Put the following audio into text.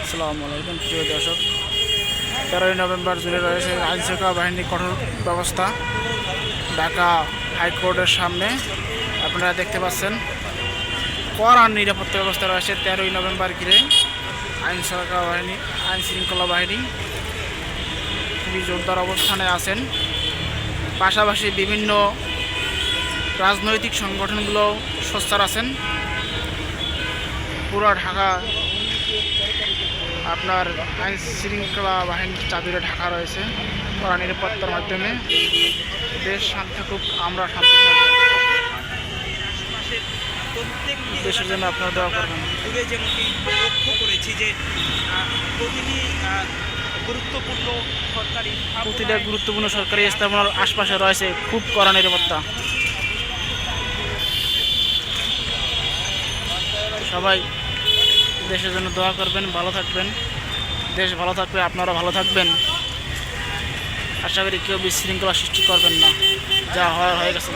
আসসালামু আলাইকুম প্রিয় দর্শক, 13ই নভেম্বর জুড়ে রয়েছে আইনশৃঙ্খলা বাহিনীর কঠোর ব্যবস্থা। ঢাকা হাইকোর্টের সামনে আপনারা দেখতে পাচ্ছেন কড়া নিরাপত্তা ব্যবস্থা রয়েছে। 13ই নভেম্বর ঘিরে আইনশৃঙ্খলা বাহিনী খুবই জোরদার অবস্থানে আছেন। পাশাপাশি বিভিন্ন রাজনৈতিক সংগঠনগুলো সোচ্চার আছেন। পুরো ঢাকা আপনার আইন শৃঙ্খলা বাহিনীর চাদরে ঢাকা রয়েছে। কড়া নিরাপত্তার মাধ্যমে দেশ শান্ত থাকুক, আমরা শান্ত থাকব। দেশের জন্য আপনারা দোয়া করবেন। দূরে যেমনটি লক্ষ্য করেছি যে প্রতিটা গুরুত্বপূর্ণ সরকারি স্থাপনার আশপাশে রয়েছে খুব কড়া নিরাপত্তা। সবাই দেশের জন্য দোয়া করবেন, ভালো থাকবেন। দেশ ভালো থাকবে, আপনারা ভালো থাকবেন। আশা করি কেউ বিশৃঙ্খলা সৃষ্টি করবেন না, যা হয়ে গেছে।